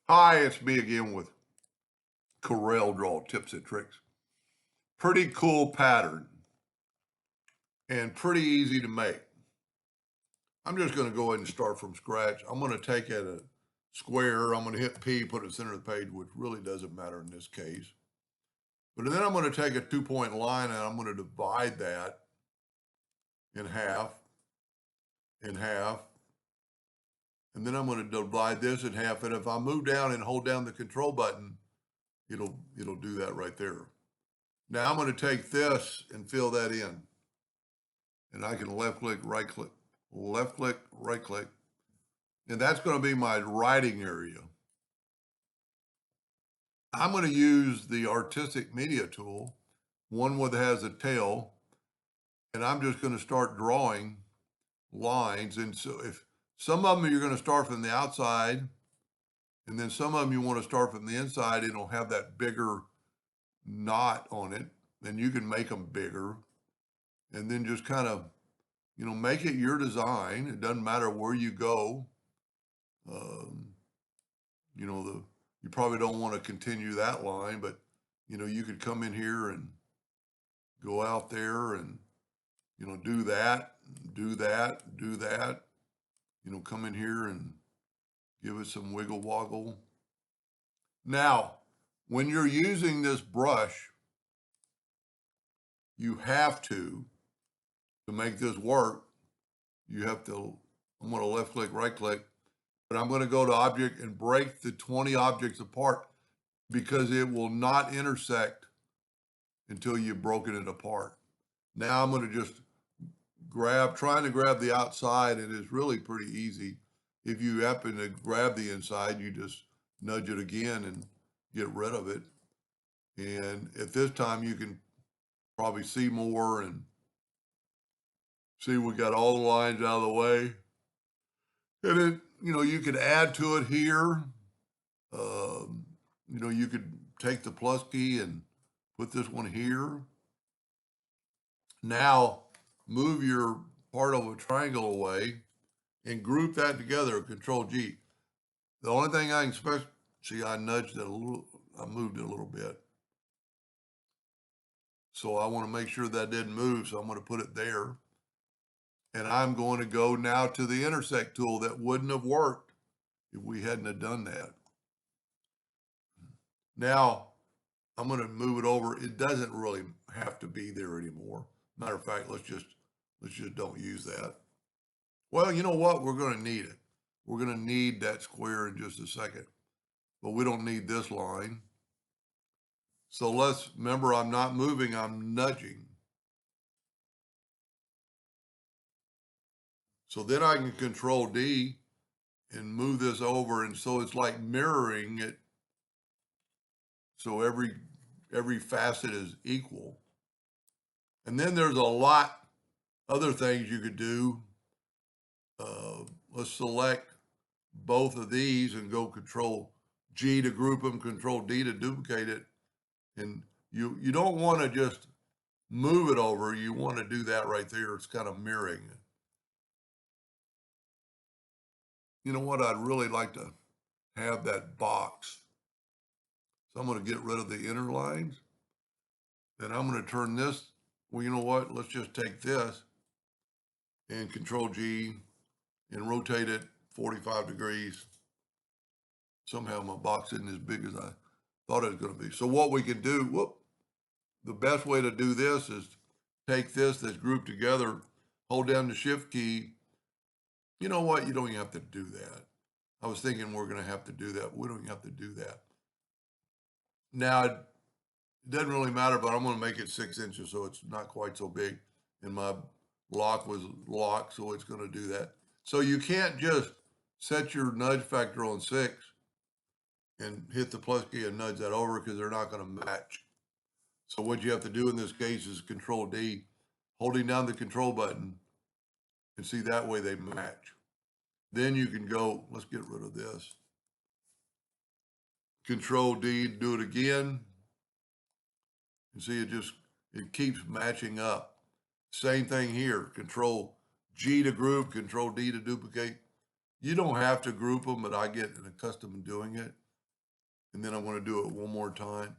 Hi, it's me again with Corel Draw Tips and Tricks. Pretty cool pattern and pretty easy to make. I'm just going to go ahead and start from scratch. I'm going to take a square. I'm going to hit P, put it in the center of the page, which really doesn't matter in this case. But then I'm going to take a 2-point line and I'm going to divide that in half, in half. And then I'm going to divide this in half. And if I move down and hold down the control button, it'll do that right there. Now I'm going to take this and fill that in. And I can left click, right click, right click. And that's going to be my writing area. I'm going to use the artistic media tool, one that has a tail, and I'm just going to start drawing lines. And so if some of them you're going to start from the outside, and then some of them you want to start from the inside, it'll have that bigger knot on it, and you can make them bigger. And then just kind of, make it your design. It doesn't matter where you go. Um, you probably don't want to continue that line, but you could come in here and go out there and do that, do that, do that. Come in here and give it some wiggle woggle. Now, when you're using this brush, you have to make this work, you have to, I'm going to left click, right click, but I'm going to go to object and break the 20 objects apart because it will not intersect until you've broken it apart. Now I'm going to just trying to grab the outside, and it's really pretty easy. If you happen to grab the inside, you just nudge it again and get rid of it. And at this time, you can probably see more and see we got all the lines out of the way. And then, you could add to it here. You could take the plus key and put this one here. Now, move your part of a triangle away and group that together, Control G. The only thing I can see, I nudged it a little, I moved it a little bit. So I want to make sure that didn't move, so I'm going to put it there. And I'm going to go now to the intersect tool. That wouldn't have worked if we hadn't have done that. Now, I'm going to move it over. It doesn't really have to be there anymore. Matter of fact, let's just don't use that. Well, you know what? We're going to need it. We're going to need that square in just a second, but we don't need this line. So let's remember, I'm not moving, I'm nudging. So then I can Control D and move this over. And so it's like mirroring it. So every facet is equal. And then there's a lot other things you could do. Let's select both of these and go Control G to group them, Control D to duplicate it. And you don't want to just move it over. You want to do that right there. It's kind of mirroring it. You know what? I'd really like to have that box. So I'm going to get rid of the inner lines. And I'm going to turn this. Well, you know what? Let's just take this and Control G and rotate it 45 degrees. Somehow my box isn't as big as I thought it was going to be. So what we can do, the best way to do this is take this that's grouped together, hold down the Shift key. You know what? You don't even have to do that. I was thinking we're going to have to do that. We don't even have to do that. Now, it doesn't really matter, but I'm going to make it 6 inches so it's not quite so big. And my lock was locked, so it's going to do that. So you can't just set your nudge factor on 6 and hit the plus key and nudge that over because they're not going to match. So what you have to do in this case is Control D, holding down the control button, and see that way they match. Then you can go, let's get rid of this. Control D, do it again. And see, it keeps matching up. Same thing here. Control G to group, Control D to duplicate. You don't have to group them, but I get accustomed to doing it. and then I'm going to do it one more time,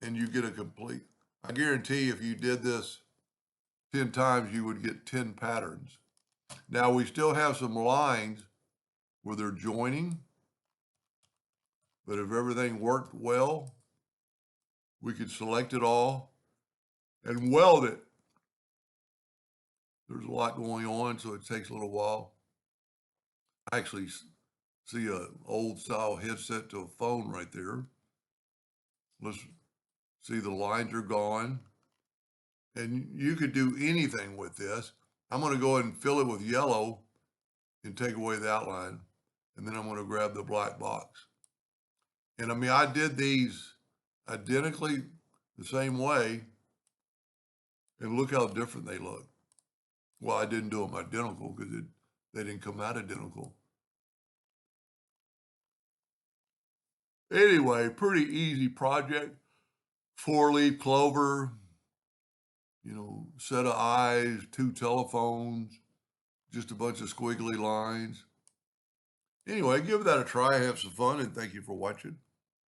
and you get a complete. I guarantee if you did this 10 times, you would get 10 patterns. Now we still have some lines where they're joining, but if everything worked well, we could select it all and weld it. There's a lot going on, so it takes a little while. I actually see a old style headset to a phone right there. Let's see, the lines are gone. And you could do anything with this. I'm going to go ahead and fill it with yellow and take away the outline. And then I'm going to grab the black box. And I mean, I did these identically the same way. And look how different they look. Well, I didn't do them identical because they didn't come out identical. Anyway, pretty easy project. 4-leaf clover, set of eyes, 2 telephones, just a bunch of squiggly lines. Anyway, give that a try, have some fun, and thank you for watching.